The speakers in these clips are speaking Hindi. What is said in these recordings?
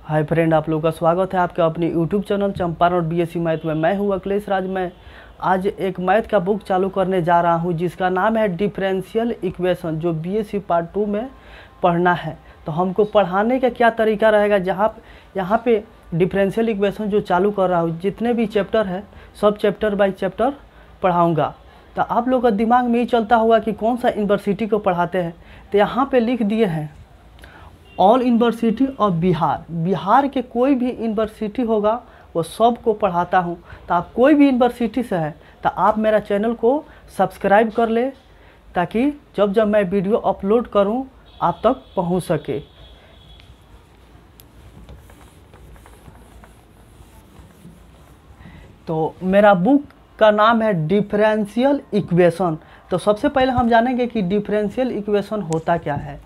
हाय फ्रेंड, आप लोगों का स्वागत है आपके अपने YouTube channel Champaran BSc math में। मैं हूं अखिलेश राज। मैं आज एक मैथ का बुक चालू करने जा रहा हूं जिसका नाम है डिफरेंशियल इक्वेशन, जो बीएससी पार्ट 2 में पढ़ना है। तो हमको पढ़ाने का क्या तरीका रहेगा, यहाँ पे डिफरेंशियल इक्वेशन जो चालू कर रहा हूँ, जितने भी चैप्टर है सब चैप्टर बाई चैप्टर पढ़ाऊँगा। तो आप लोग का दिमाग में ही चलता होगा कि कौन सा यूनिवर्सिटी को पढ़ाते हैं। तो यहाँ पे लिख दिए हैं all university of Bihar. Bihar के कोई भी यूनिवर्सिटी होगा वो सब को पढ़ाता हूँ। तो आप कोई भी यूनिवर्सिटी से है तो आप मेरा चैनल को सब्सक्राइब कर ले, ताकि जब जब मैं वीडियो अपलोड करूँ आप तक पहुँच सके। तो मेरा बुक का नाम है डिफरेंशियल इक्वेशन। तो सबसे पहले हम जानेंगे कि डिफरेंशियल इक्वेशन होता क्या है।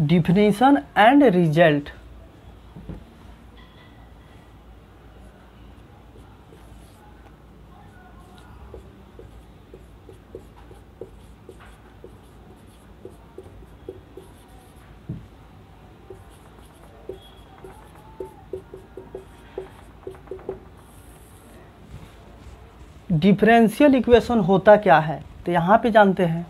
Definition and result. Differential equation होता क्या है, तो यहाँ पे जानते हैं।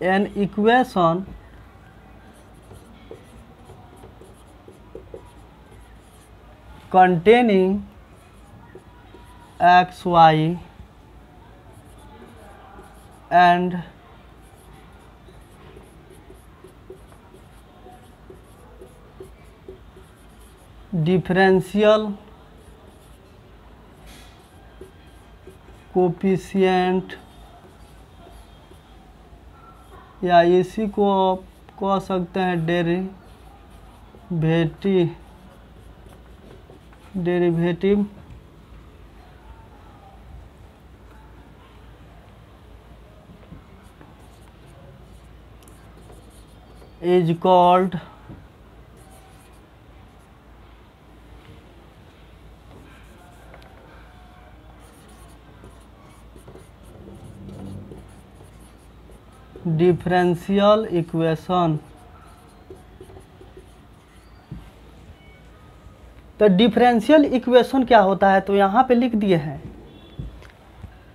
An equation containing x, y and differential coefficient, या इसी को आप कह सकते हैं derivative is called differential equation. तो डिफरेंशियल इक्वेशन क्या होता है, तो यहाँ पे लिख दिए हैं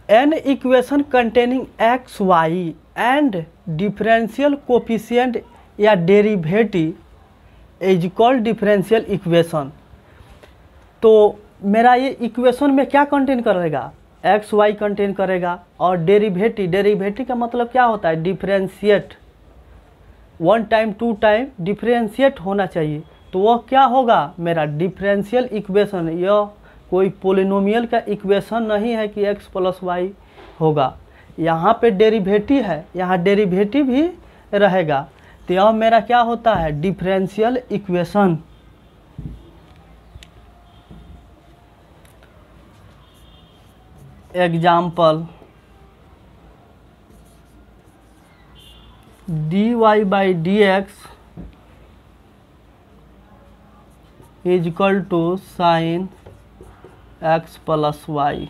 an equation containing x y and differential coefficient या derivative is called differential equation. तो मेरा ये इक्वेशन में क्या कंटेन करेगा, एक्स वाई कंटेन करेगा, और डेरिवेटिव का मतलब क्या होता है, डिफरेंशिएट, 1 टाइम 2 टाइम डिफरेंशिएट होना चाहिए। तो वह क्या होगा, मेरा डिफरेंशियल इक्वेशन। यह कोई पोलिनोमियल का इक्वेशन नहीं है कि x प्लस वाई होगा। यहाँ पे डेरिवेटिव है, यहाँ डेरिवेटिव भी रहेगा। तो यह मेरा क्या होता है, differential equation. Example, dy by D X is equal to sine X plus Y.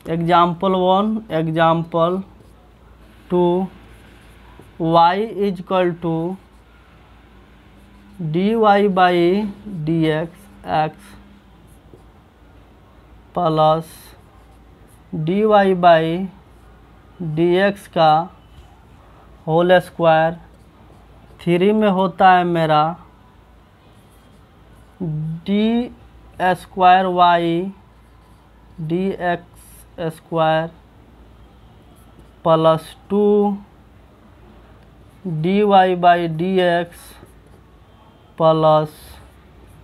Example 1, example 2, y is equal to dy by D X plus dy by D X का होल स्क्वायर। 3 में होता है मेरा D square Y D X square plus 2 D Y by D X plus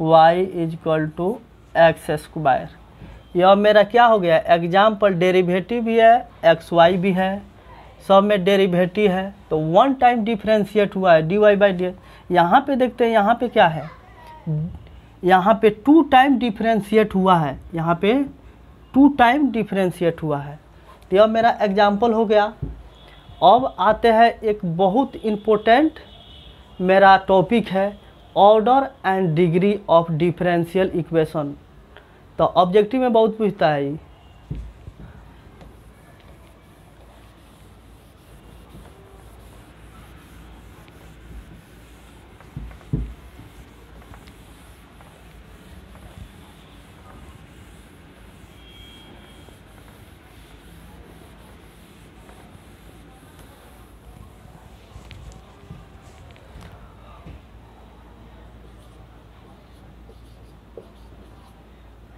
y is equal to X square. यह मेरा क्या हो गया, एग्जाम्पल डेरिवेटिव भी है, एक्स वाई भी है, सब में डेरिवेटिव है, तो वन टाइम डिफ्रेंशिएट हुआ है डी वाई बाई डी। यहाँ पे देखते हैं, यहाँ पे क्या है, यहाँ पे टू टाइम डिफ्रेंशिएट हुआ है, यहाँ पे टू टाइम डिफ्रेंशिएट हुआ है। तो यह मेरा एग्जाम्पल हो गया। अब आते हैं एक बहुत इम्पोर्टेंट मेरा टॉपिक है, order and degree of differential equation. तो ऑब्जेक्टिव में बहुत पूछता है ये।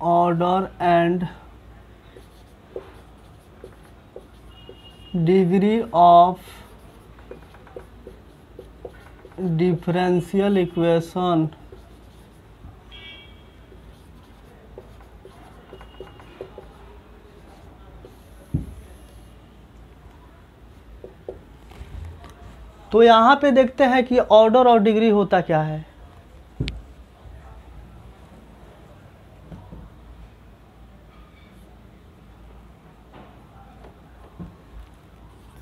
Order and degree of differential equation तो यहाँ पे देखते हैं कि ऑर्डर और डिग्री होता क्या है।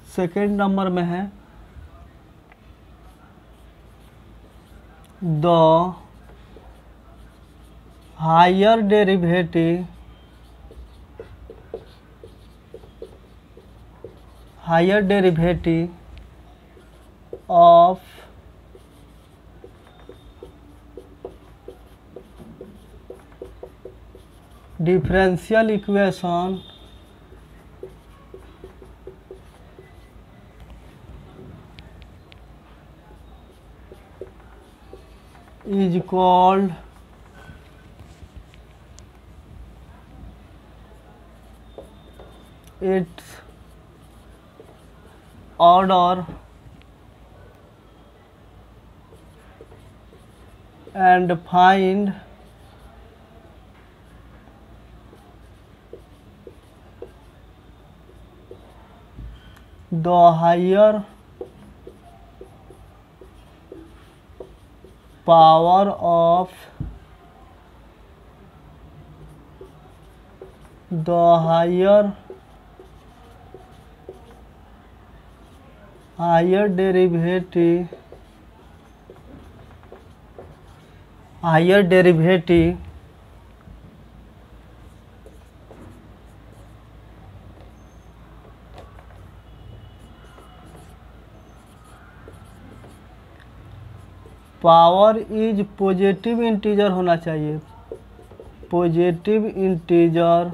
सेकेंड नंबर में है the higher derivative of differential equation is called its order and find the higher power of the higher derivative power is positive integer होना चाहिए, positive integer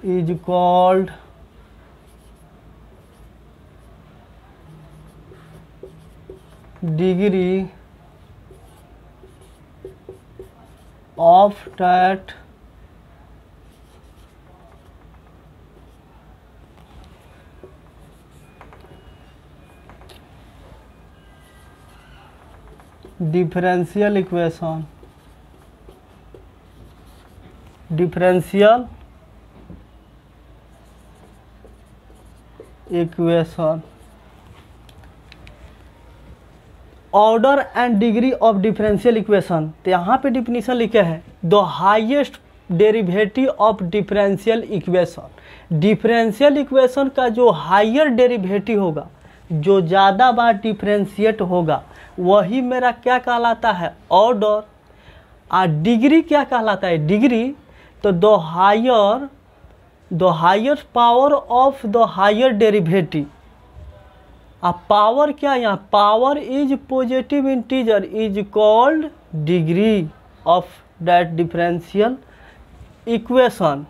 is called degree of that differential equation order and degree of differential equation. तो यहाँ पे डिफिनीशन लिखे हैं the highest derivative of differential equation. Differential equation का जो हायर डेरिवेटिव होगा, जो ज़्यादा बार डिफरेंशिएट होगा, वही मेरा क्या कहलाता है, ऑर्डर। और डिग्री क्या कहलाता है, डिग्री तो the higher power of the higher derivative. अब पावर क्या, यहाँ power is positive integer is called degree of that differential equation.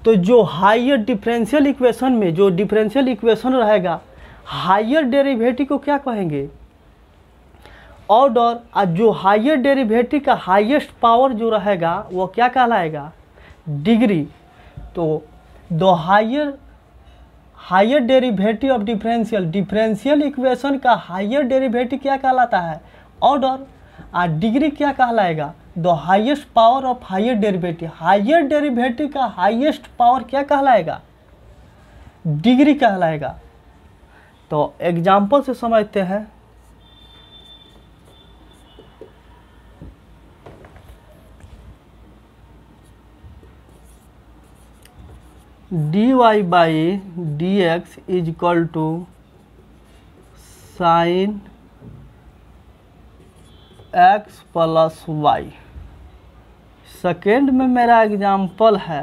तो जो हायर डिफरेंशियल इक्वेशन में जो डिफरेंशियल इक्वेशन रहेगा, हायर डेरिवेटिव को क्या कहेंगे, ऑर्डर। और जो हायर डेरिवेटिव का हाईएस्ट पावर जो रहेगा वो क्या कहलाएगा, डिग्री। तो the higher derivative of differential, differential equation का हायर डेरिवेटिव क्या कहलाता है? ऑर्डर। और डिग्री क्या कहलाएगा? The highest power of higher derivative, higher derivative का हाईएस्ट पावर क्या कहलाएगा? डिग्री कहलाएगा। तो एग्जाम्पल से समझते हैं। dy by D X is equal to sine X plus Y. Second में मेरा एग्जाम्पल है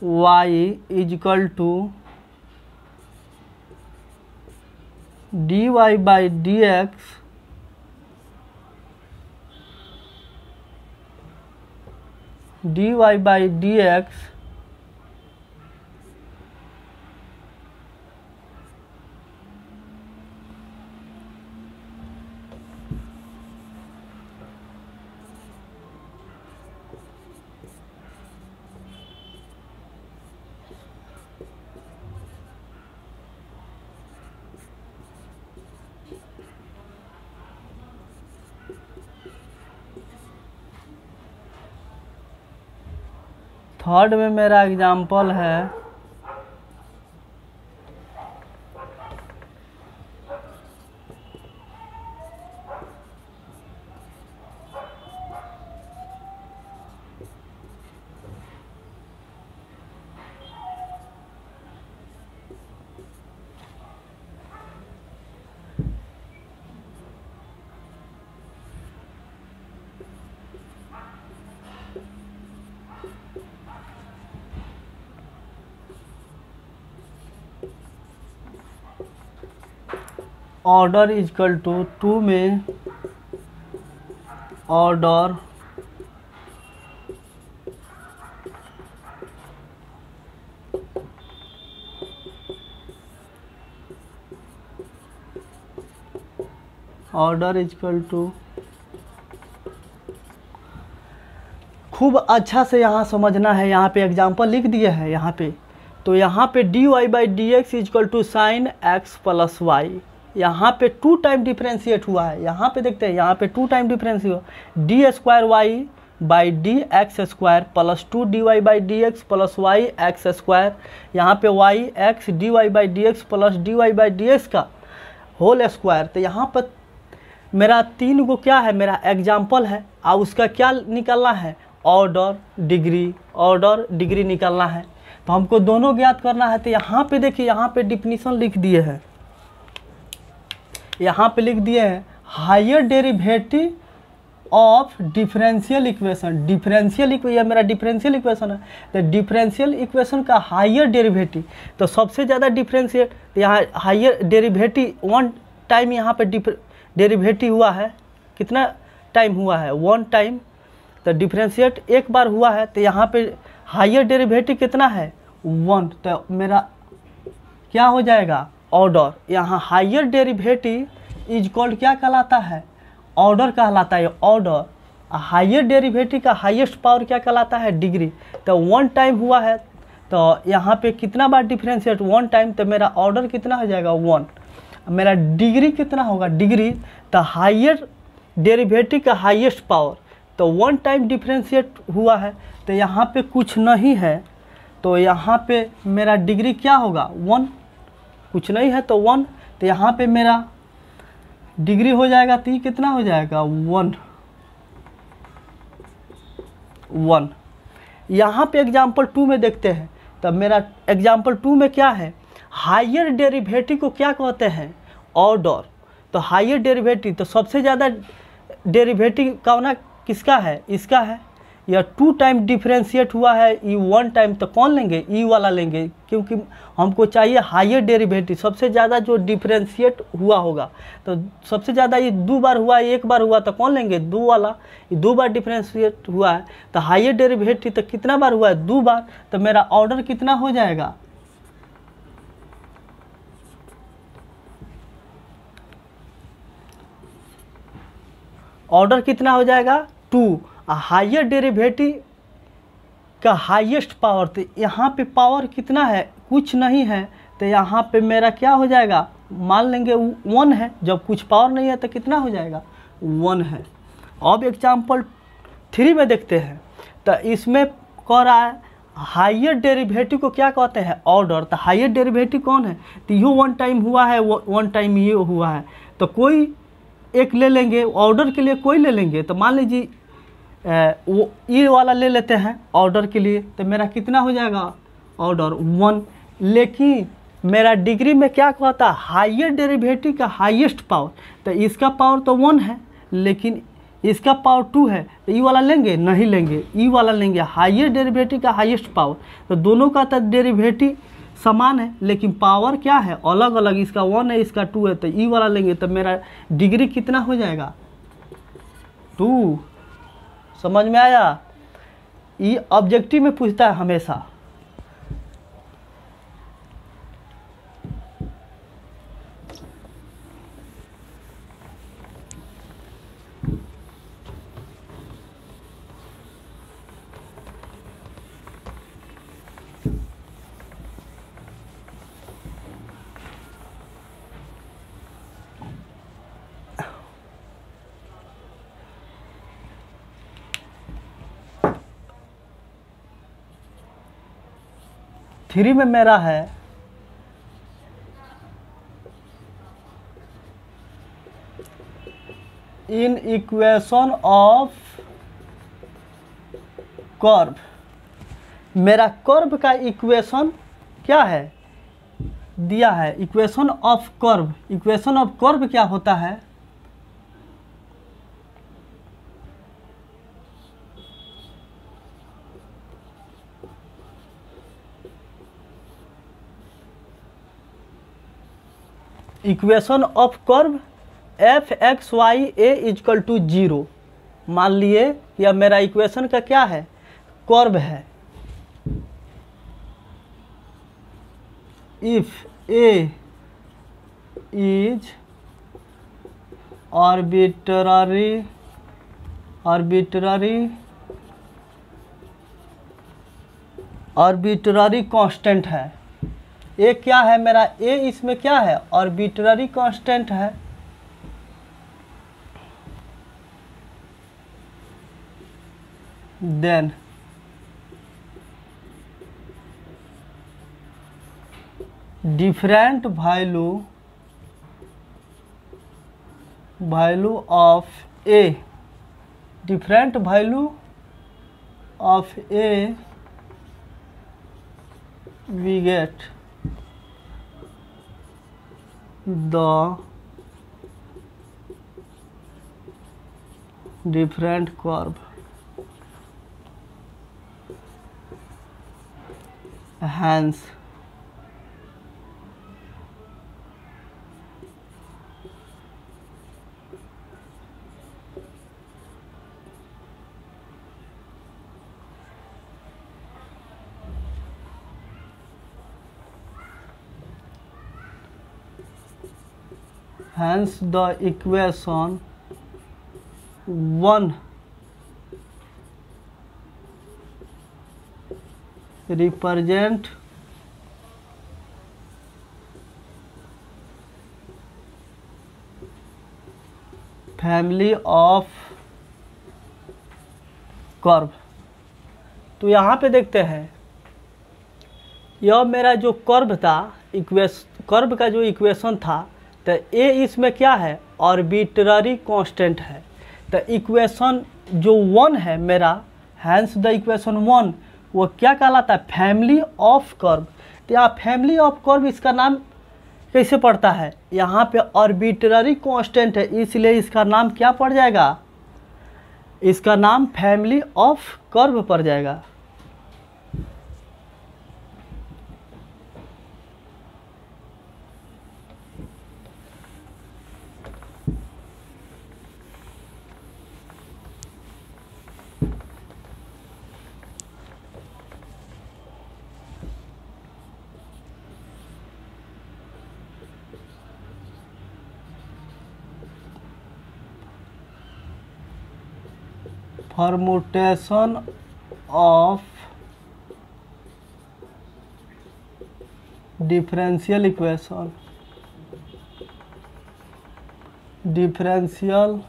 y is equal to dy by D X dy by D X third में मेरा एग्जाम्पल है ऑर्डर इज इक्वल टू 2 में order order is equal to, खूब अच्छा से यहाँ समझना है। यहाँ पे एग्जाम्पल लिख दिए हैं यहाँ पे। तो यहाँ पे D Y by D X is equal to sine X plus Y. यहाँ पे 2 टाइम डिफ्रेंशिएट हुआ है। यहाँ पे देखते हैं, यहाँ पे 2 टाइम डिफ्रेंशिएट हुआ, D square Y by D X square plus 2 D Y by D X plus Y X square. यहाँ पे Y X D Y by D X plus D Y by D X का होल स्क्वायर। तो यहाँ पर मेरा 3 गो क्या है, मेरा एग्जाम्पल है और उसका क्या निकालना है? ऑर्डर डिग्री निकालना है। तो हमको दोनों ज्ञात करना है। तो यहाँ पे देखिए, यहाँ पे डिफिनीशन लिख दिए हैं, यहाँ पे लिख दिए हैं higher derivative of differential equation. Differential equation, मेरा डिफरेंशियल इक्वेशन है। तो डिफरेंशियल इक्वेशन का हायर डेरिवेटिव, तो सबसे ज़्यादा डिफरेंशिएट, यहाँ हायर डेरिवेटिव 1 टाइम यहाँ पे डेरिवेटिव हुआ है। कितना टाइम हुआ है? 1 टाइम। तो डिफरेंशिएट एक बार हुआ है। तो यहाँ पे हायर डेरिवेटिव कितना है? 1। तो मेरा क्या हो जाएगा? ऑर्डर। यहाँ हायर डेरिवेटिव इज कॉल्ड क्या कहलाता है? ऑर्डर कहलाता है। ऑर्डर। हायर डेरिवेटिव का हाईएस्ट पावर क्या कहलाता है? डिग्री। तो 1 टाइम हुआ है। तो यहाँ पे कितना बार डिफरेंशिएट? 1 टाइम। तो मेरा ऑर्डर कितना हो जाएगा? 1। मेरा डिग्री कितना होगा? डिग्री। तो हायर डेरिवेटिव का हाईएस्ट पावर, तो 1 टाइम डिफरेंशिएट हुआ है। तो यहाँ पे कुछ नहीं है। तो यहाँ पे मेरा डिग्री क्या होगा? 1। कुछ नहीं है तो 1। तो यहाँ पे मेरा डिग्री हो जाएगा। तो ये कितना हो जाएगा? 1। यहाँ पे एग्जाम्पल 2 में देखते हैं। तब मेरा एग्जाम्पल 2 में क्या है? हायर डेरिवेटिव को क्या कहते हैं? ऑर्डर। तो हायर डेरिवेटिव, तो सबसे ज़्यादा डेरिवेटिव कौन किसका है? इसका है। या 2 टाइम डिफरेंशिएट हुआ है, ई 1 टाइम। तो कौन लेंगे? ई वाला लेंगे, क्योंकि हमको चाहिए हायर डेरिवेटिव, सबसे ज़्यादा जो डिफरेंशिएट हुआ होगा। तो सबसे ज़्यादा ये 2 बार हुआ, 1 बार हुआ, तो कौन लेंगे? 2 वाला। ये 2 बार डिफरेंशिएट हुआ है। तो हायर डेरिवेटिव तो कितना बार हुआ है? 2 बार। तो मेरा ऑर्डर कितना हो जाएगा? ऑर्डर कितना हो जाएगा? 2। हायर डेरिवेटिव इसका हाईएस्ट पावर, तो यहाँ पे पावर कितना है, कुछ नहीं है, तो यहाँ पे मेरा क्या हो जाएगा, मान लेंगे 1 है, जब कुछ पावर नहीं है तो कितना हो जाएगा, 1 है। अब एग्जाम्पल 3 में देखते हैं, तो इसमें कह रहा है हायर डेरिवेटिव को क्या कहते हैं, ऑर्डर। तो हायर डेरिवेटिव कौन है, तो ये 1 टाइम हुआ है, 1 टाइम ये हुआ है, तो कोई एक ले लेंगे, ऑर्डर के लिए कोई ले लेंगे। तो मान लीजिए वो ये वाला ले लेते हैं ऑर्डर के लिए, तो मेरा कितना हो जाएगा, ऑर्डर 1। लेकिन मेरा डिग्री में क्या कहता है, हायर डेरिवेटिव का हाईएस्ट पावर, तो इसका पावर तो 1 है, लेकिन इसका पावर 2 है, तो ई वाला लेंगे, नहीं लेंगे, ई वाला लेंगे, हायर डेरिवेटिव का हाईएस्ट पावर। तो दोनों का तो डेरिवेटिव समान है, लेकिन पावर क्या है, अलग अलग, इसका 1 है, इसका 2 है, तो ई वाला लेंगे, तो मेरा डिग्री कितना हो जाएगा, 2। समझ में आया। ये ऑब्जेक्टिव में पूछता है हमेशा। थ्री में मेरा है इन इक्वेशन ऑफ कर्व। मेरा कर्व का इक्वेशन क्या है, दिया है, equation of curve. Equation of curve क्या होता है, equation of curve F X Y A is equal to 0। मान लिए यह मेरा इक्वेशन का क्या है, कर्व है। If A is arbitrary constant है। ए क्या है मेरा, ए इसमें क्या है, आर्बिट्ररी कांस्टेंट है। Then different value of A, different value of A we get the different curve. Hence the equation 1 represent family of curve. तो यहाँ पे देखते हैं, यह मेरा जो कर्व था, कर्व का जो इक्वेशन था, तो ए इसमें क्या है, आर्बिट्ररी कांस्टेंट है। तो इक्वेशन जो 1 है मेरा, हैंस द इक्वेशन 1, वो क्या कहलाता है, फैमिली ऑफ कर्व। तो यहाँ फैमिली ऑफ कर्व इसका नाम कैसे पड़ता है, यहाँ पे आर्बिट्ररी कांस्टेंट है, इसलिए इसका नाम क्या पड़ जाएगा, इसका नाम फैमिली ऑफ कर्व पड़ जाएगा। Permutation of differential equation, differential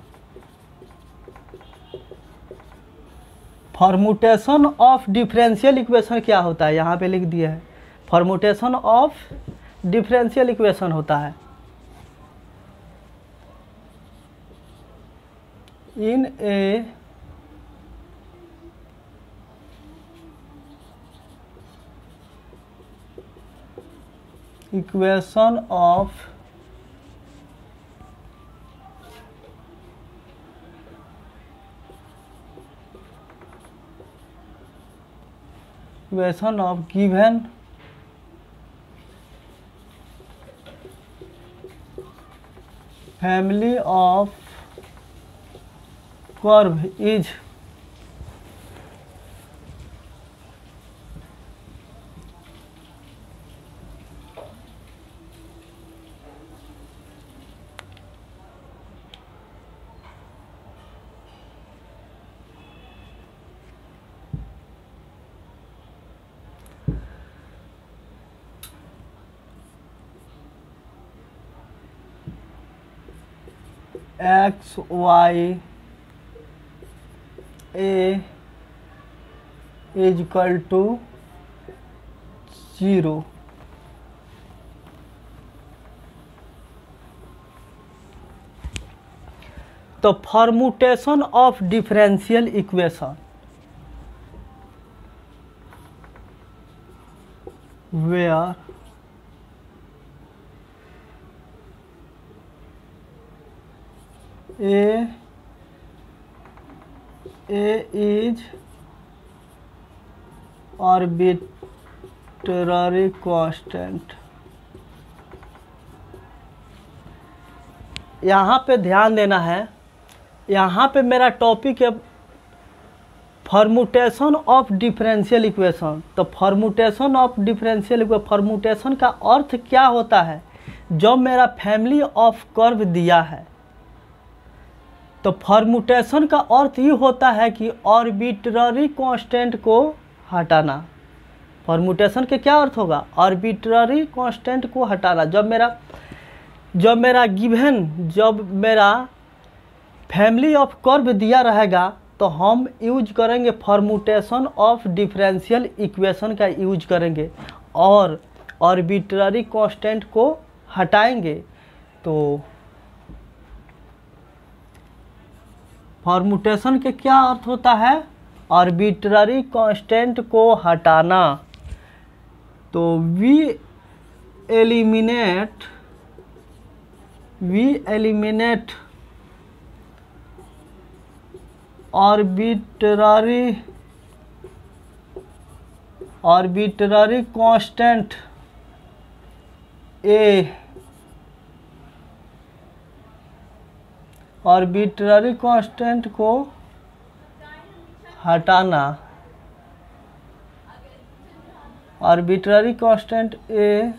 formulation of differential equation क्या होता है, यहाँ पे लिख दिया है। फॉर्मुटेशन ऑफ डिफरेंशियल इक्वेशन होता है in a equation of given family of curve is x y a is equal to 0। तो formulation of differential equation where A is arbitrary constant। यहाँ पे ध्यान देना है, यहाँ पे मेरा टॉपिक है फॉर्मुटेशन ऑफ डिफरेंशियल इक्वेशन। तो फॉर्मुटेशन ऑफ डिफरेंशियल इक्वेशन, फॉर्मुटेशन का अर्थ क्या होता है, जब मेरा फैमिली ऑफ कर्व दिया है तो फॉर्मुटेशन का अर्थ ये होता है कि आर्बिट्ररी कांस्टेंट को हटाना। फॉर्मुटेशन के क्या अर्थ होगा, आर्बिट्ररी कांस्टेंट को हटाना। जब मेरा फैमिली ऑफ कर्व दिया रहेगा तो हम यूज करेंगे फॉर्मुटेशन ऑफ डिफरेंशियल इक्वेशन का यूज करेंगे और आर्बिट्ररी कांस्टेंट को हटाएंगे। तो फॉर्मुटेशन के क्या अर्थ होता है, आर्बिट्ररी कांस्टेंट को हटाना। तो we eliminate arbitrary constant A, arbitrary constant को हटाना। Arbitrary constant A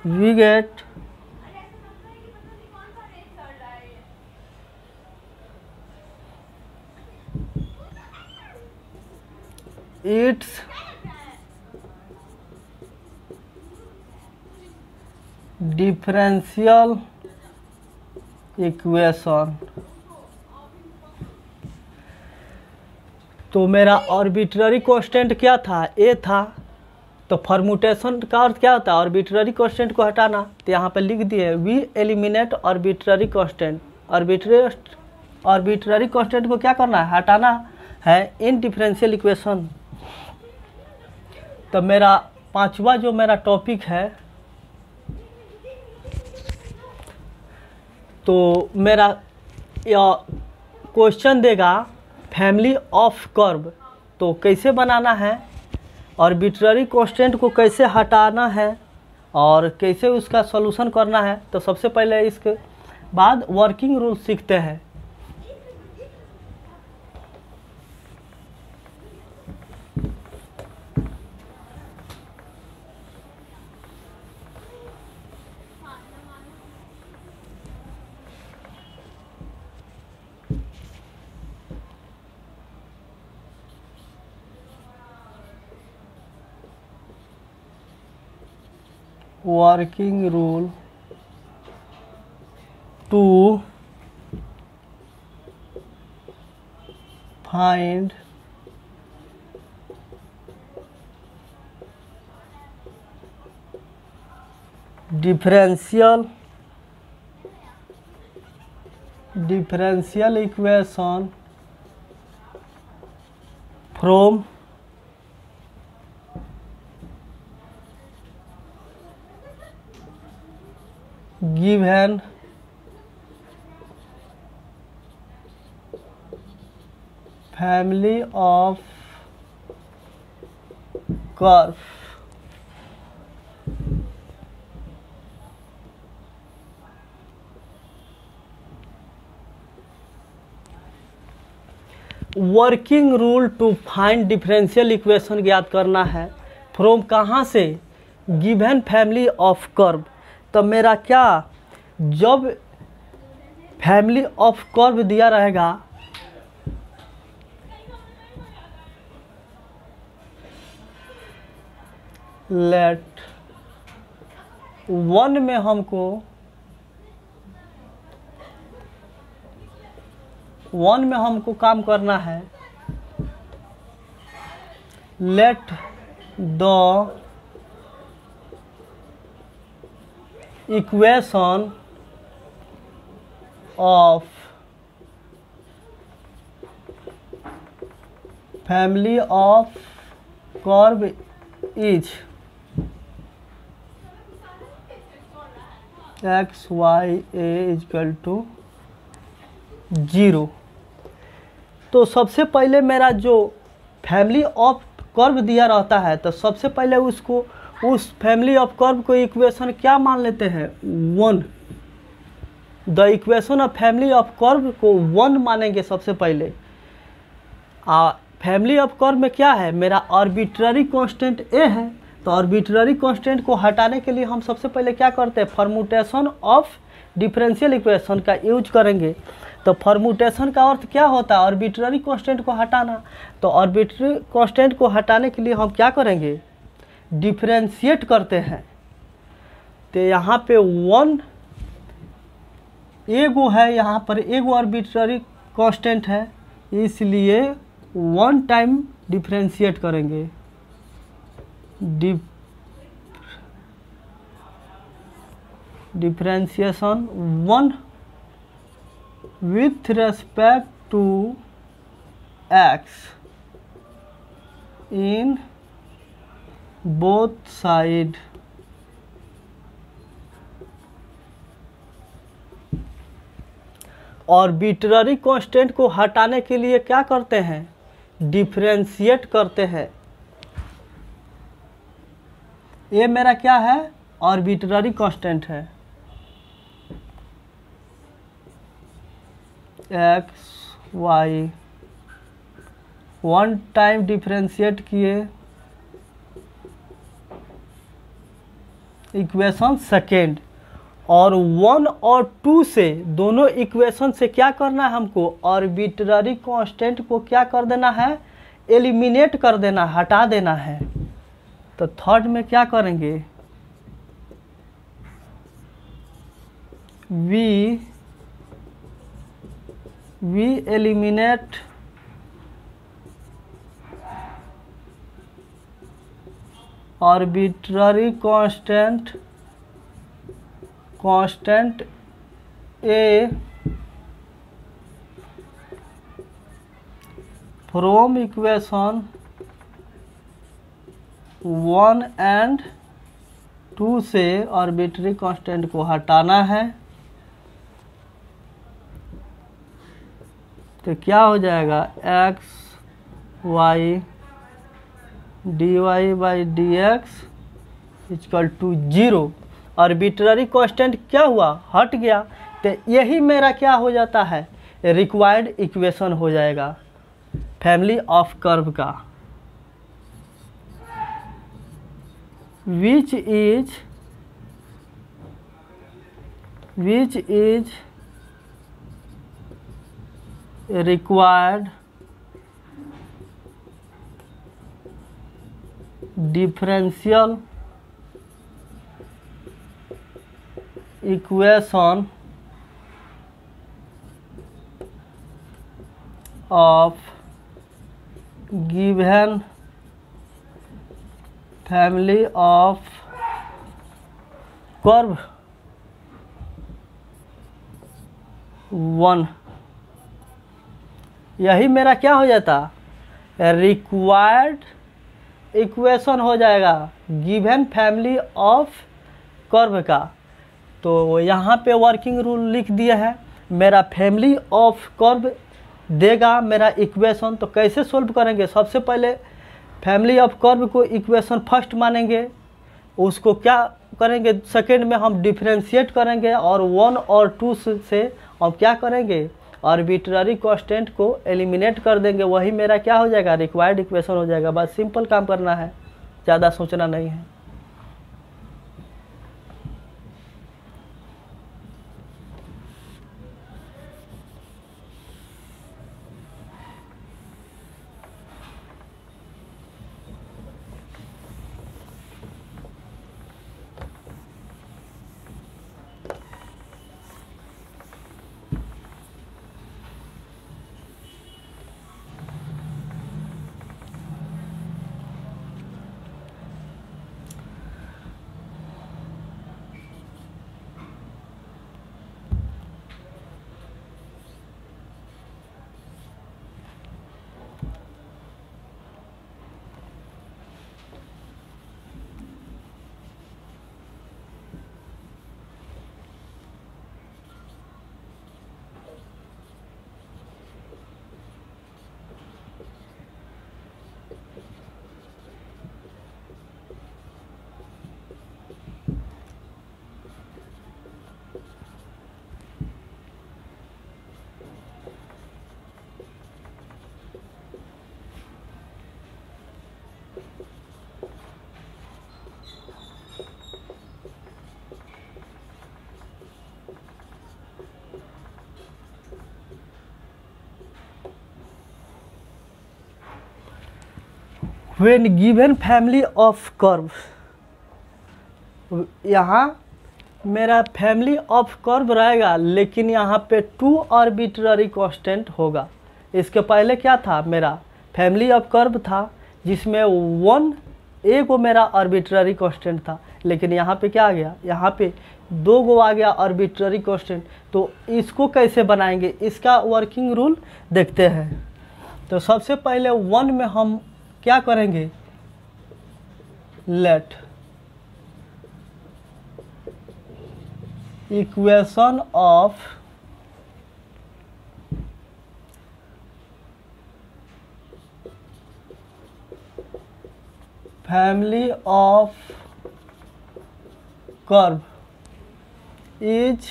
we get its differential equation. तो मेरा आर्बिट्ररी कांस्टेंट क्या था, ए था। तो फॉर्मुटेशन का अर्थ क्या होता है, आर्बिट्ररी कांस्टेंट को हटाना। तो यहाँ पे लिख दिए we eliminate arbitrary constant. Arbitrary constant को क्या करना है, हटाना है इन डिफरेंशियल इक्वेशन। तो मेरा पांचवा जो मेरा टॉपिक है, तो मेरा क्वेश्चन देगा फैमिली ऑफ कर्व। तो कैसे बनाना है, आर्बिट्ररी कांस्टेंट को कैसे हटाना है और कैसे उसका सॉल्यूशन करना है। तो सबसे पहले इसके बाद वर्किंग रूल सीखते हैं। working rule to find differential equation from given family of curve. Working rule to find differential equation ज्ञात करना है फ्रॉम कहाँ से, गिवन फैमिली ऑफ कर्व। तो मेरा क्या, जब फैमिली ऑफ कर्व दिया रहेगा लेट वन में हमको काम करना है, let the equation of family of curve is X Y A equal to 0। तो सबसे पहले मेरा जो फैमिली ऑफ कर्व दिया रहता है, तो सबसे पहले उसको, उस फैमिली ऑफ कर्व को इक्वेशन क्या मान लेते हैं, 1। The equation of family of curve को 1 मानेंगे सबसे पहले। फैमिली ऑफ कर्व में क्या है, मेरा आर्बिट्ररी कांस्टेंट ए है। तो आर्बिट्ररी कांस्टेंट को हटाने के लिए हम सबसे पहले क्या करते हैं, परम्यूटेशन ऑफ डिफरेंशियल इक्वेशन का यूज करेंगे। तो परम्यूटेशन का अर्थ क्या होता है, आर्बिट्ररी कांस्टेंट को हटाना। तो आर्बिट्ररी कांस्टेंट को हटाने के लिए हम क्या करेंगे, डिफरेंशिएट करते हैं। तो यहाँ पे 1 एगो है, यहाँ पर एगो आर्बिट्ररी कांस्टेंट है, इसलिए 1 टाइम डिफरेंशिएट करेंगे। Differentiation 1 with respect to x in both side arbitrary constant को हटाने के लिए क्या करते हैं, डिफरेंशिएट करते हैं। ये मेरा क्या है, आर्बिट्ररी कांस्टेंट है, एक्स वाई। 1 टाइम डिफरेंशिएट किए, इक्वेशन सेकेंड, और 1 और 2 से, दोनों इक्वेशन से क्या करना है हमको, आर्बिट्ररी कांस्टेंट को क्या कर देना है, एलिमिनेट कर देना, हटा देना है। तो थर्ड में क्या करेंगे, we eliminate arbitrary constant A from equation 1 and 2 से arbitrary constant को हटाना है। तो क्या हो जाएगा, X Y D Y by D X equal to 0। Arbitrary constant क्या हुआ, हट गया। तो यही मेरा क्या हो जाता है, रिक्वायर्ड इक्वेशन हो जाएगा फैमिली ऑफ कर्व का, which is required differential equation of given family of curve 1, यही मेरा क्या हो जाता, रिक्वायर्ड इक्वेशन हो जाएगा गिवन फैमिली ऑफ कर्व का। तो यहाँ पे वर्किंग रूल लिख दिया है, मेरा फैमिली ऑफ कर्व देगा मेरा इक्वेशन। तो कैसे सोल्व करेंगे, सबसे पहले फैमिली ऑफ कर्व को इक्वेशन फर्स्ट मानेंगे, उसको क्या करेंगे सेकेंड में हम डिफरेंशिएट करेंगे, और 1 और 2 से हम क्या करेंगे, आर्बिट्ररी कांस्टेंट को एलिमिनेट कर देंगे। वही मेरा क्या हो जाएगा, रिक्वायर्ड इक्वेशन हो जाएगा। बस सिंपल काम करना है, ज़्यादा सोचना नहीं है। When given family of curve, यहाँ मेरा फैमिली ऑफ कर्व रहेगा, लेकिन यहाँ पे 2 आर्बिट्ररी कांस्टेंट होगा। इसके पहले क्या था, मेरा फैमिली ऑफ कर्व था जिसमें 1 एक मेरा आर्बिट्ररी कांस्टेंट था, लेकिन यहाँ पे क्या आ गया, यहाँ पे 2 गो आ गया आर्बिट्ररी कांस्टेंट। तो इसको कैसे बनाएंगे, इसका वर्किंग रूल देखते हैं। तो सबसे पहले 1 में हम क्या करेंगे, let equation of family of curve is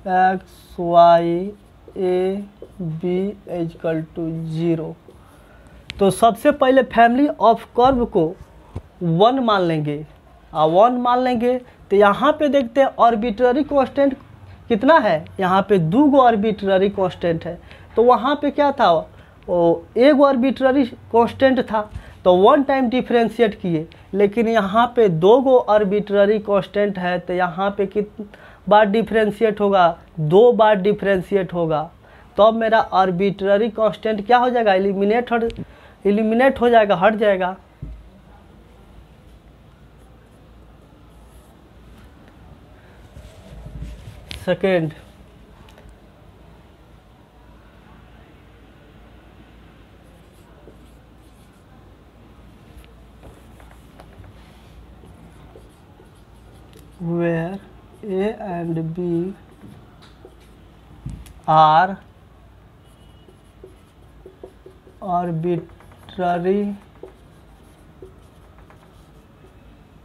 X Y A B equal to 0। तो सबसे पहले फैमिली ऑफ कर्व को 1 मान लेंगे, 1 मान लेंगे। तो यहाँ पे देखते हैं आर्बिट्ररी कांस्टेंट कितना है, यहाँ पे 2 गो आर्बिट्ररी कांस्टेंट है। तो वहाँ पे क्या था, वो 1 आर्बिट्ररी कांस्टेंट था, तो 1 टाइम डिफरेंशिएट किए, लेकिन यहाँ पे 2 गो आर्बिट्ररी कांस्टेंट है। तो यहाँ पे कितनी बार डिफरेंशिएट होगा, 2 बार डिफरेंशिएट होगा। तो अब मेरा आर्बिट्ररी कांस्टेंट क्या हो जाएगा, एलिमिनेट हो जाएगा, हट जाएगा। Second, where A and B are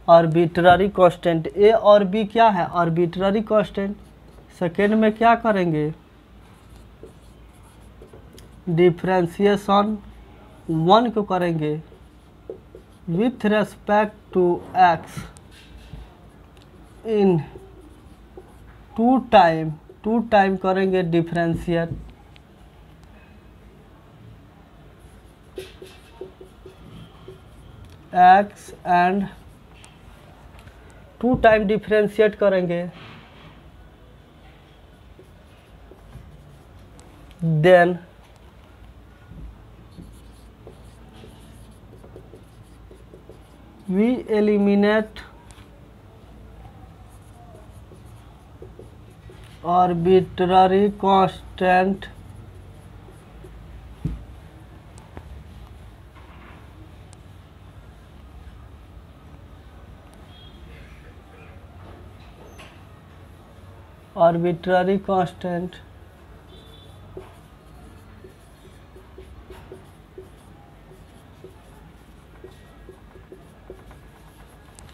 arbitrary constant. A और बी क्या है, आर्बिट्ररी कांस्टेंट। सेकेंड में क्या करेंगे, डिफरेंशिएशन 1 को करेंगे with respect to x in 2 time करेंगे differentiate x and 2 time differentiate करेंगे, then we eliminate arbitrary constant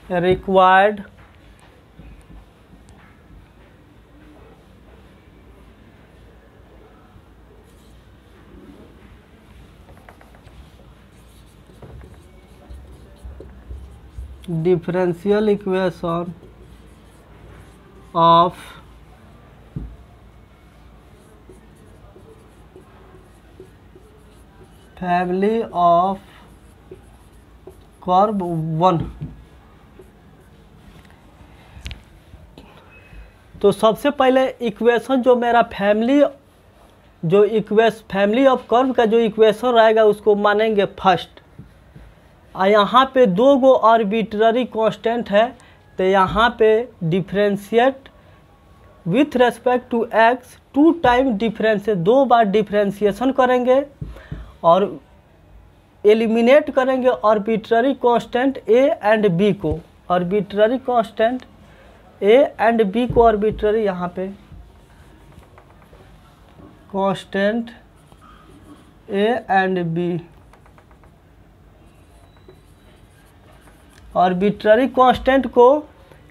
required differential equation of family of curve 1। तो सबसे पहले इक्वेशन जो मेरा फैमिली ऑफ कर्व का जो इक्वेशन रहेगा उसको मानेंगे फर्स्ट। और यहाँ पे 2 गो आर्बिट्ररी कांस्टेंट है, तो यहाँ पे differentiate with respect to x 2 time differentiate, 2 बार डिफरेंशिएशन करेंगे और एलिमिनेट करेंगे arbitrary constant A and B को। Arbitrary constant A and B को आर्बिट्ररी यहाँ पे constant A and B, arbitrary constant को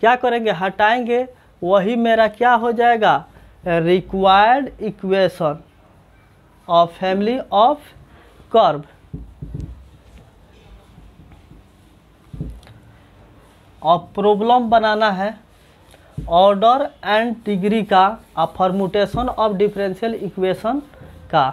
क्या करेंगे, हटाएंगे, वही मेरा क्या हो जाएगा, required equation of family of curve. और प्रॉब्लम बनाना है ऑर्डर एंड डिग्री का परम्यूटेशन ऑफ डिफरेंशियल इक्वेशन का।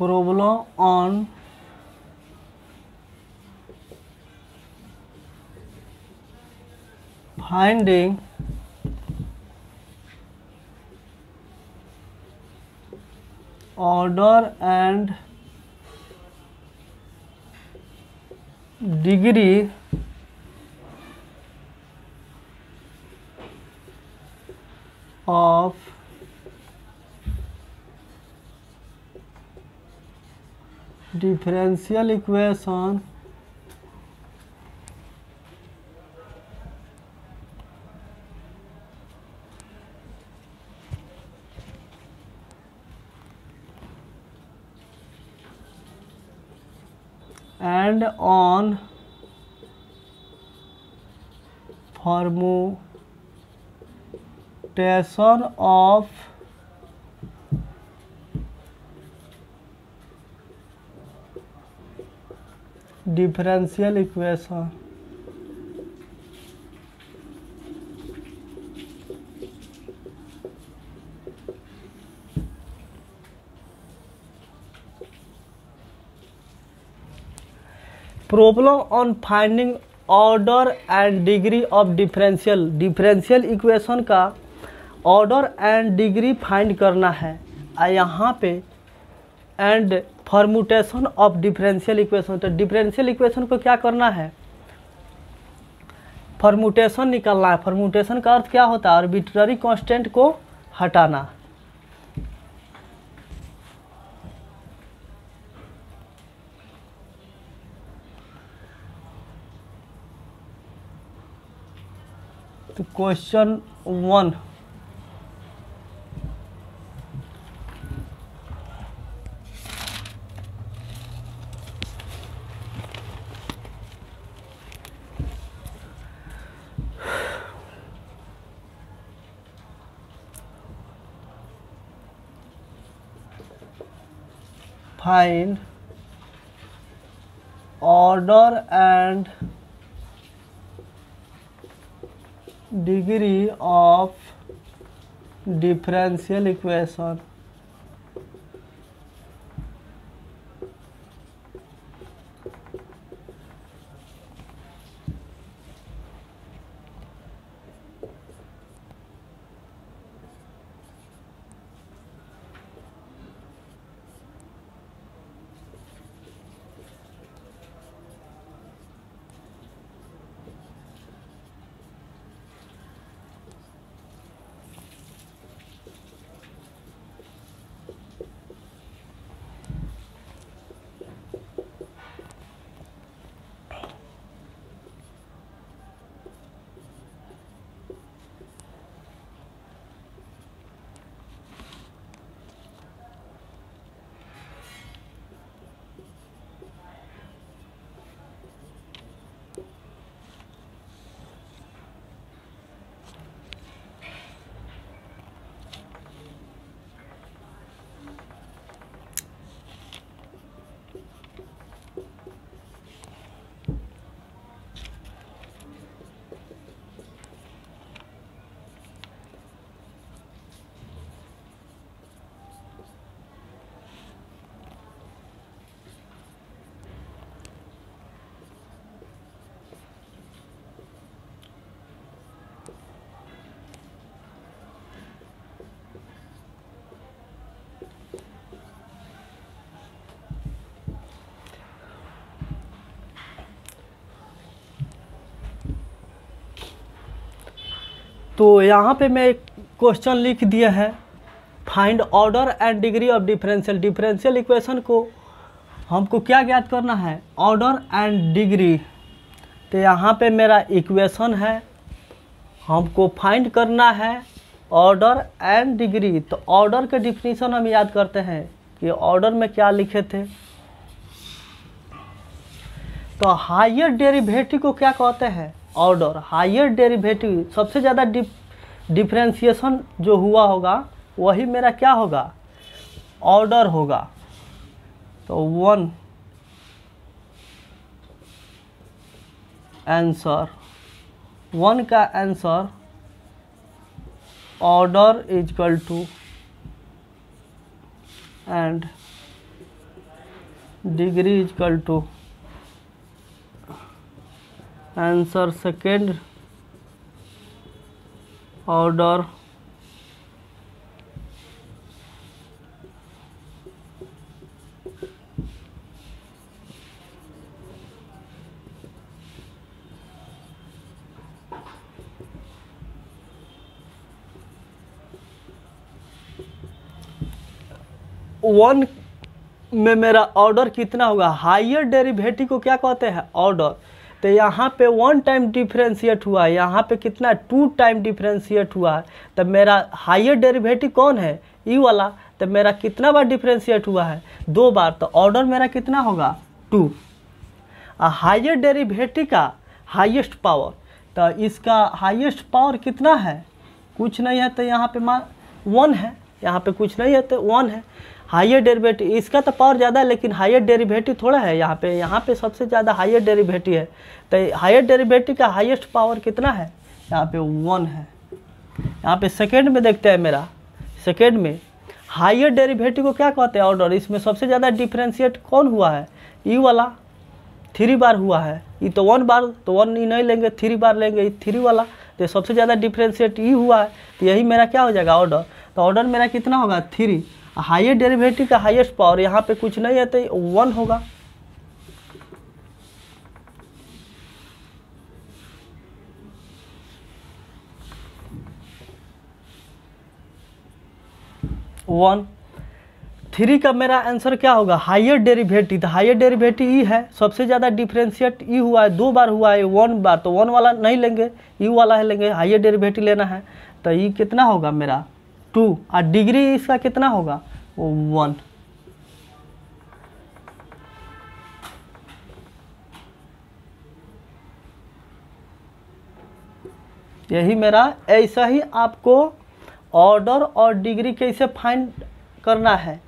Problem on finding order and degree of differential equation and on permutation of differential equation। Problem on finding order and degree of differential equation का ऑर्डर एंड डिग्री फाइंड करना है। यहाँ पे एंड फॉर्मुटेशन ऑफ डिफरेंशियल इक्वेशन, तो डिफरेंशियल इक्वेशन को क्या करना है, फॉर्मुटेशन निकालना है। फॉर्मुटेशन का अर्थ क्या होता है, आर्बिट्ररी कांस्टेंट को हटाना। तो question 1, find order and degree of differential equation. तो यहाँ पे मैं एक क्वेश्चन लिख दिया है, find order and degree of differential equation को हमको क्या ज्ञात करना है, ऑर्डर एंड डिग्री। तो यहाँ पे मेरा इक्वेशन है, हमको फाइंड करना है ऑर्डर एंड डिग्री। तो ऑर्डर के डिफिनीशन हम याद करते हैं कि ऑर्डर में क्या लिखे थे। तो हायर डेरिवेटिव को क्या कहते हैं, ऑर्डर। हायर डेरिवेटिव सबसे ज़्यादा डिफरेंशिएशन जो हुआ होगा वही मेरा क्या होगा, ऑर्डर होगा। तो वन आंसर, वन का answer order is equal to and degree is equal to answer second order one में मेरा ऑर्डर कितना होगा, हायर डेरिवेटिव को क्या कहते हैं, ऑर्डर। तो यहाँ पे वन टाइम डिफरेंशिएट हुआ है, यहाँ पे कितना टू टाइम डिफरेंशिएट हुआ है। तो मेरा हायर डेरिवेटिव कौन है, ई वाला। तो मेरा कितना बार डिफरेंशिएट हुआ है, दो बार। तो ऑर्डर मेरा कितना होगा, टू। हायर डेरिवेटिव का हाईएस्ट पावर, तो इसका हाईएस्ट पावर कितना है, कुछ नहीं है। तो यहाँ पे मान वन है, यहाँ पे कुछ नहीं है तो वन है। हायर डेरिवेटिव इसका तो पावर ज़्यादा है, लेकिन हायर डेरिवेटिव थोड़ा है यहाँ पे सबसे ज़्यादा हायर डेरिवेटिव है। तो हायर डेरिवेटिव का हाईएस्ट पावर कितना है, यहाँ पे वन है। यहाँ पे सेकेंड में देखते हैं, मेरा सेकेंड में हायर डेरिवेटिव को क्या कहते हैं, ऑर्डर। इसमें सबसे ज़्यादा डिफरेंशिएट कौन हुआ है, ई वाला, 3 बार हुआ है। ये तो 1 बार, तो 1 ही नहीं लेंगे, 3 बार लेंगे, ये 3 वाला। तो सबसे ज़्यादा डिफरेंशिएट ई हुआ है, तो यही मेरा क्या हो जाएगा, ऑर्डर। तो ऑर्डर मेरा कितना होगा, 3। हायर डेरिवेटिव का हाईएस्ट पावर यहाँ पे कुछ नहीं है तो 1 होगा। वन 3 का मेरा आंसर क्या होगा, हायर डेरिवेटिव। तो हायर डेरिवेटिव ई है, सबसे ज़्यादा डिफरेंशिएट ई हुआ है, 2 बार हुआ है, 1 बार। तो 1 वाला नहीं लेंगे, ई वाला है लेंगे, हायर डेरिवेटिव लेना है। तो ई कितना होगा मेरा 2, और डिग्री इसका कितना होगा, 1। यही मेरा, ऐसा ही आपको ऑर्डर और डिग्री कैसे फाइंड करना है।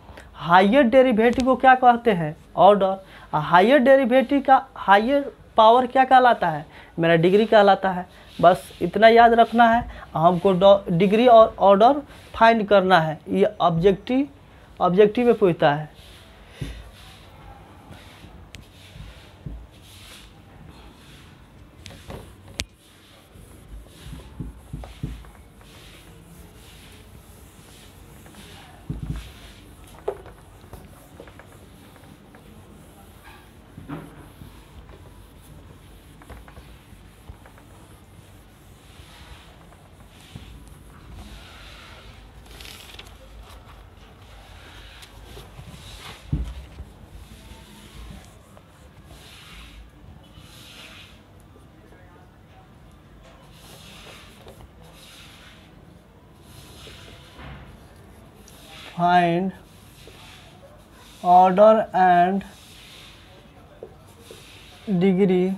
हायर डेरिवेटिव को क्या कहते हैं, ऑर्डर। हायर डेरिवेटिव का हायर पावर क्या कहलाता है, मेरा डिग्री कहलाता है। बस इतना याद रखना है, हमको डिग्री और ऑर्डर फाइंड करना है। ये ऑब्जेक्टिव में पूछता है। Find order and degree.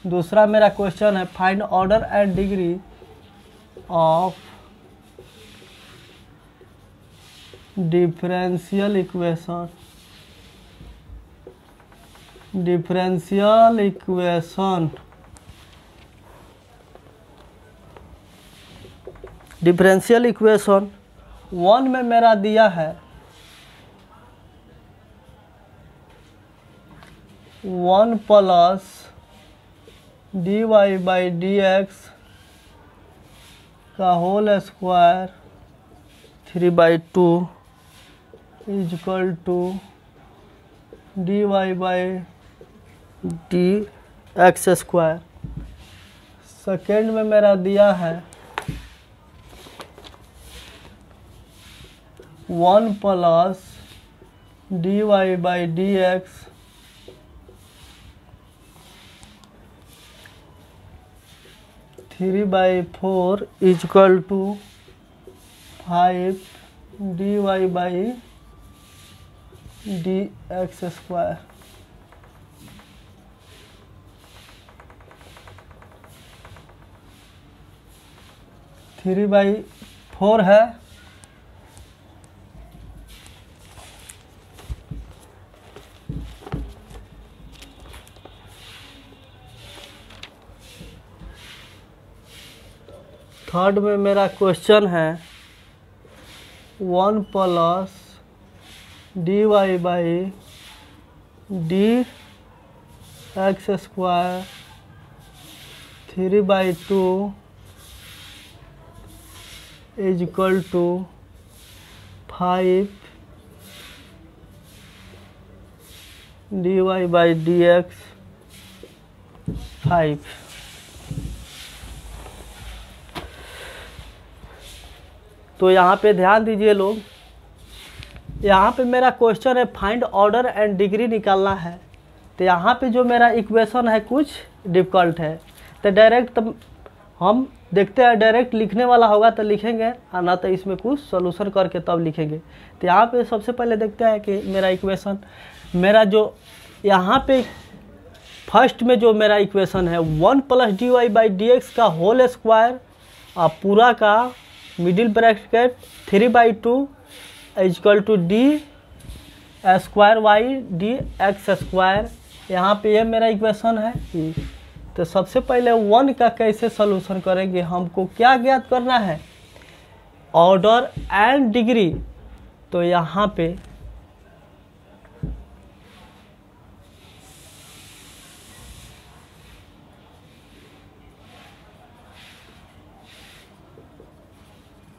दूसरा मेरा क्वेश्चन है find order and degree of differential equation. Differential equation one में मेरा दिया है 1 प्लस dy/dx का whole square 3/2 is equal to dy/dx square. सेकेंड में मेरा दिया है 1 plus dy/dx (3/4) is equal to 5 dy/dx square. Three by four है थर्ड में मेरा क्वेश्चन है 1 plus dy/dx square 3/2 is equal to 5 dy/dx 5। तो यहाँ पे ध्यान दीजिए लोग, यहाँ पे मेरा क्वेश्चन है फाइंड ऑर्डर एंड डिग्री निकालना है। तो यहाँ पे जो मेरा इक्वेशन है कुछ डिफ़िकल्ट है, तो डायरेक्ट हम देखते हैं, डायरेक्ट लिखने वाला होगा तो लिखेंगे, और ना तो इसमें कुछ सोल्यूशन करके तब लिखेंगे। तो यहाँ पे सबसे पहले देखते हैं कि मेरा इक्वेशन, मेरा जो यहाँ पे फर्स्ट में जो मेरा इक्वेशन है 1 प्लस dy/dx का होल स्क्वायर और पूरा का middle bracket 3/2 is equal to dy² dx square. यहाँ पे ये मेरा इक्वेशन है। तो सबसे पहले 1 का कैसे सॉल्यूशन करेंगे, हमको क्या ज्ञात करना है, ऑर्डर एंड डिग्री। तो यहाँ पे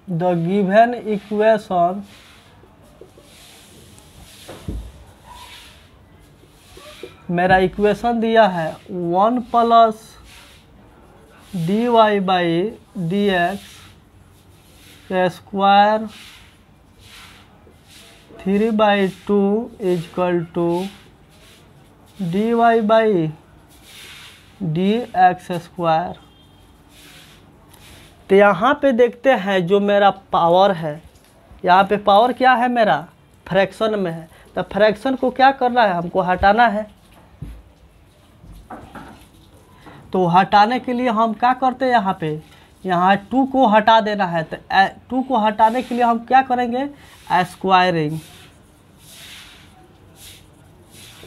द गिवन इक्वेशन मेरा इक्वेशन दिया है 1 plus dy/dx square 3/2 is equal to dy/dx square. तो यहाँ पे देखते हैं जो मेरा पावर है, यहाँ पे पावर क्या है मेरा फ्रैक्शन में है। तो फ्रैक्शन को क्या करना है, हमको हटाना है। तो हटाने के लिए हम क्या करते हैं, यहाँ 2 को हटा देना है। तो 2 को हटाने के लिए हम क्या करेंगे, squaring.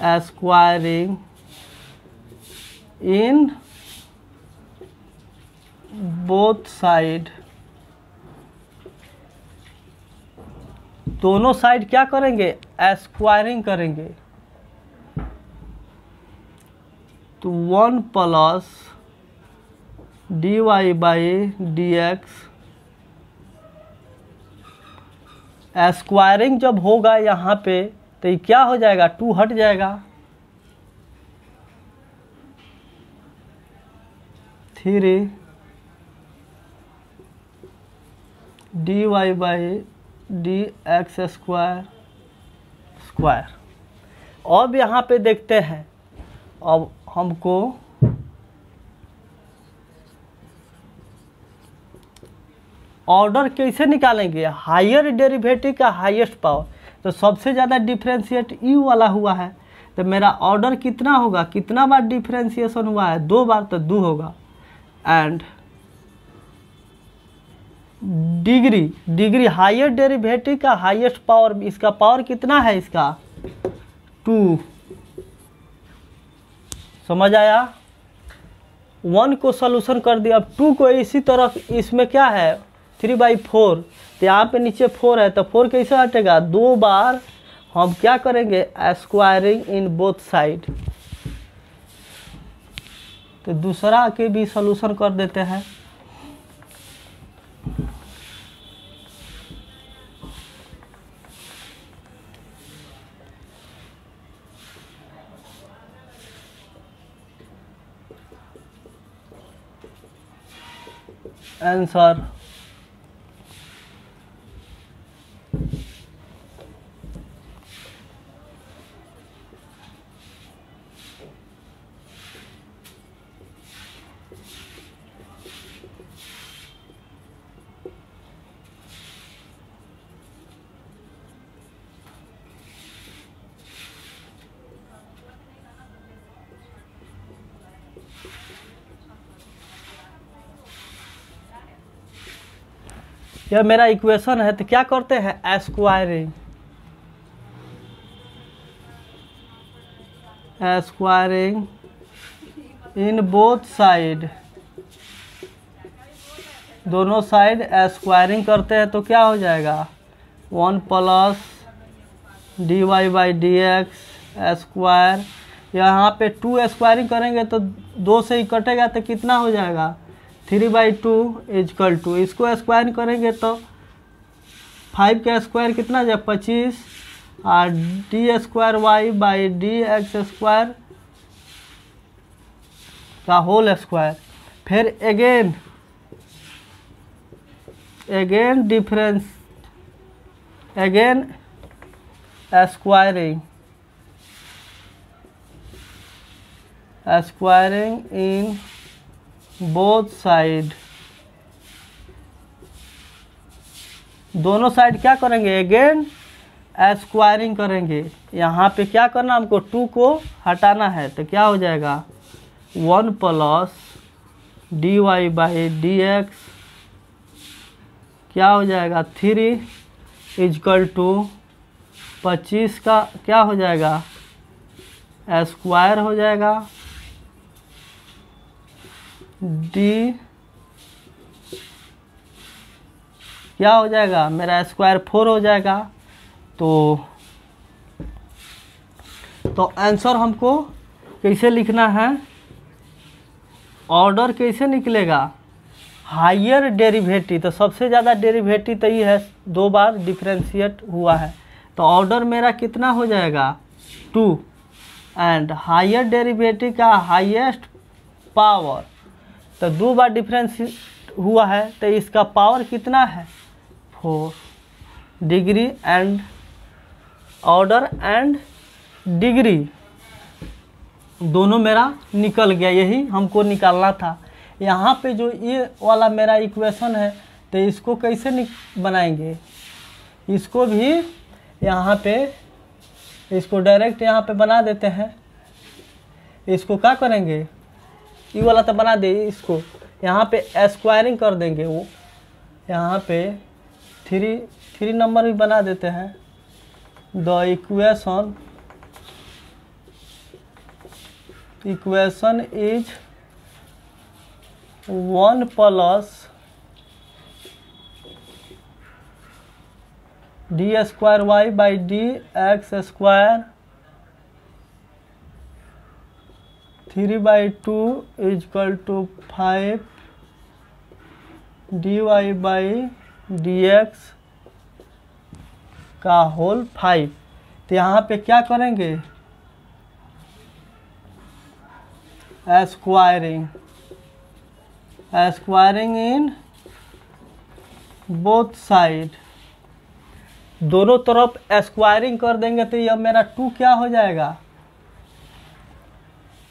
Squaring in both side, दोनों साइड क्या करेंगे, स्क्वायरिंग करेंगे। तो 1 plus D Y by D X, squaring जब होगा यहाँ पे तो ये क्या हो जाएगा, 2 हट जाएगा, 3 D Y by D X square square. अब यहाँ पे देखते हैं, अब हमको ऑर्डर कैसे निकालेंगे, हायर डेरिवेटिव का हाईएस्ट पावर। तो सबसे ज़्यादा डिफ्रेंशिएट यू वाला हुआ है, तो मेरा ऑर्डर कितना होगा, कितना बार डिफ्रेंशिएशन हुआ है, 2 बार, तो 2 होगा। एंड डिग्री हायर डेरिवेटिव का हाईएस्ट पावर, इसका पावर कितना है, इसका 2। समझ आया। 1 को सोल्यूशन कर दिया, अब 2 को इसी तरह, इसमें क्या है 3/4, तो यहाँ पे नीचे 4 है, तो 4 कैसे हटेगा, 2 बार हम क्या करेंगे, स्क्वायरिंग इन बोथ साइड। तो दूसरा के भी सोल्यूशन कर देते हैं। आंसर यह मेरा इक्वेशन है, तो क्या करते हैं, स्क्वायरिंग इन बोथ साइड, दोनों साइड स्क्वायरिंग करते हैं, तो क्या हो जाएगा, 1 plus D Y by D X square. यहाँ पे 2 स्क्वायरिंग करेंगे तो 2 से ही कटेगा, तो कितना हो जाएगा, 3/2 इजकल टू, इसको स्क्वायर करेंगे तो 5 का स्क्वायर कितना जाए, 25, और D square Y by D X square का होल स्क्वायर। फिर again difference, again squaring in both side, दोनों साइड क्या करेंगे, अगेन स्क्वायरिंग करेंगे। यहाँ पे क्या करना, हमको 2 को हटाना है, तो क्या हो जाएगा, 1 plus D Y by D X, क्या हो जाएगा, 3 इजकल टू 25 का क्या हो जाएगा, स्क्वायर हो जाएगा, डी क्या हो जाएगा, मेरा स्क्वायर 4 हो जाएगा। तो आंसर हमको कैसे लिखना है, ऑर्डर कैसे निकलेगा, हायर डेरिवेटिव, तो सबसे ज़्यादा डेरिवेटिव तो ये है, 2 बार डिफ्रेंशिएट हुआ है, तो ऑर्डर मेरा कितना हो जाएगा, 2। एंड हायर डेरिवेटिव का हाईएस्ट पावर, तो 2 बार डिफ्रेंशिएट हुआ है, तो इसका पावर कितना है, 4 degree. And order and degree दोनों मेरा निकल गया, यही हमको निकालना था। यहाँ पे जो ये वाला मेरा इक्वेशन है, तो इसको कैसे बनाएंगे, इसको भी यहाँ पे, इसको डायरेक्ट यहाँ पे बना देते हैं। इसको क्या करेंगे, ये वाला तो बना दे, इसको यहाँ पे स्क्वायरिंग कर देंगे, वो यहाँ पे 3 नंबर भी बना देते हैं। The equation equation is 1 plus D square Y by D X square 3/2 is equal to 5 D Y by D X का होल 5। तो यहाँ पे क्या करेंगे, स्क्वायरिंग इन बोथ साइड, दोनों तरफ स्क्वायरिंग कर देंगे तो यह मेरा 2 क्या हो जाएगा,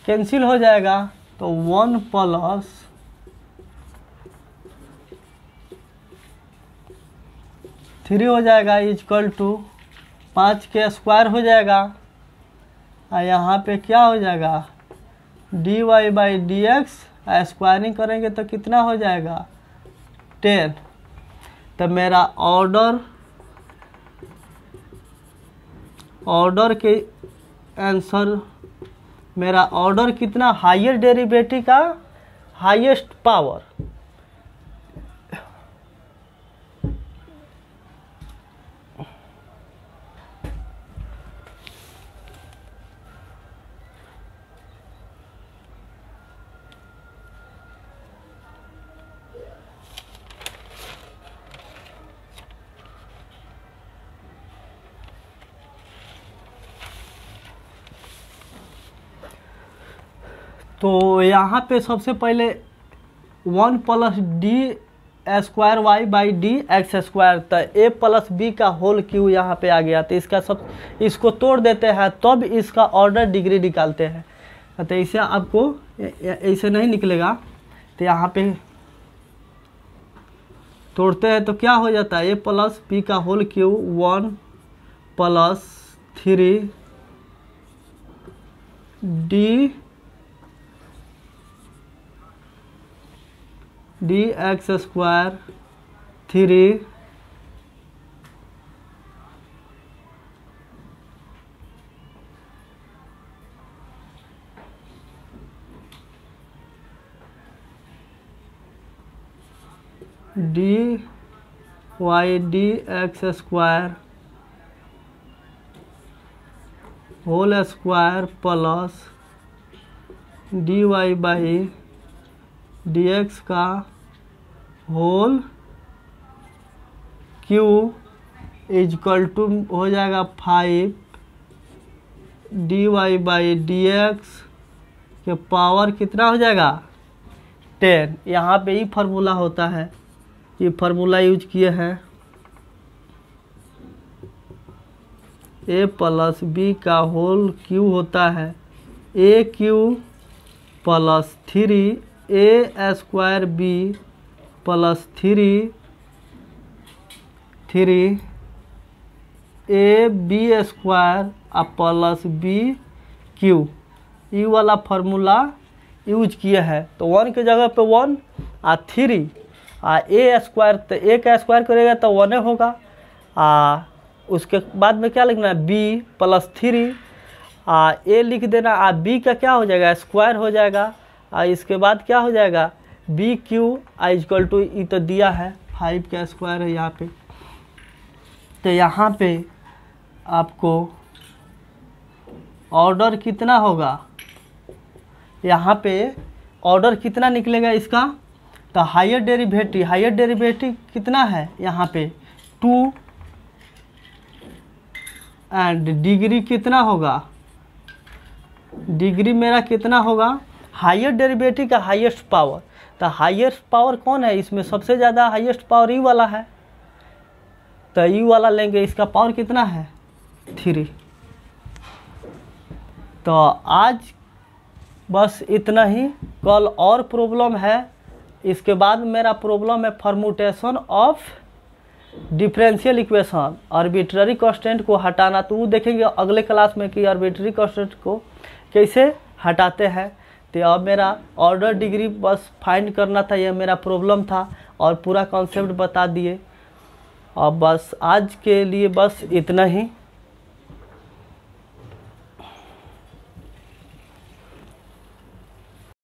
कैंसिल हो जाएगा। तो 1 प्लस थ्री हो जाएगा इजकल टू 5 के स्क्वायर हो जाएगा, और यहाँ पे क्या हो जाएगा D Y by D X, squaring करेंगे तो कितना हो जाएगा 10। तो मेरा ऑर्डर के आंसर, मेरा ऑर्डर कितना, हायर डेरिवेटिव का हाईएस्ट पावर। तो यहाँ पे सबसे पहले 1 plus D square Y by D X square, तो ए प्लस बी का होल क्यू यहाँ पे आ गया। तो इसको तोड़ देते हैं तब इसका ऑर्डर डिग्री निकालते हैं। तो इसे आपको ऐसे नहीं निकलेगा, तो यहाँ पे तोड़ते हैं तो क्या हो जाता है, ए प्लस बी का whole cube 1 plus 3 D X square 3 D Y D X square whole square plus D Y by D X का होल क्यू इजकल टू हो जाएगा 5 D Y by D X के पावर कितना हो जाएगा 10। यहाँ पे ही फार्मूला होता है, ये फार्मूला यूज किए हैं, ए प्लस बी का होल क्यू होता है A cube plus 3 A square B plus 3 A B square plus B cube, ई वाला फार्मूला यूज किए हैं। तो 1 की जगह पे 1 और 3 ए स्क्वायर, तो ए का स्क्वायर करेगा तो 1 होगा। उसके बाद में क्या लिखना है बी प्लस 3 ए लिख देना, बी का क्या हो जाएगा स्क्वायर हो जाएगा, इसके बाद क्या हो जाएगा बी क्यू इजकल टू, ई तो दिया है 5 का स्क्वायर है यहाँ पे। तो यहाँ पे आपको ऑर्डर कितना होगा, यहाँ पे ऑर्डर कितना निकलेगा इसका, तो हायर डेरिवेटिव कितना है यहाँ पे 2 एंड डिग्री कितना होगा, डिग्री मेरा कितना होगा, हायर डेरिवेटिव का हाईएस्ट पावर। तो हाईएस्ट पावर कौन है इसमें, सबसे ज़्यादा हाईएस्ट पावर ई वाला है, तो ई वाला लेंगे, इसका पावर कितना है 3। तो आज बस इतना ही, कल और प्रॉब्लम है, इसके बाद मेरा प्रॉब्लम है permutation of differential equation, arbitrary constant को हटाना। तो वो देखेंगे अगले क्लास में कि आर्बिट्ररी कांस्टेंट को कैसे हटाते हैं। तो अब मेरा ऑर्डर डिग्री बस फाइंड करना था, यह मेरा प्रॉब्लम था और पूरा कॉन्सेप्ट बता दिए। और बस आज के लिए बस इतना ही।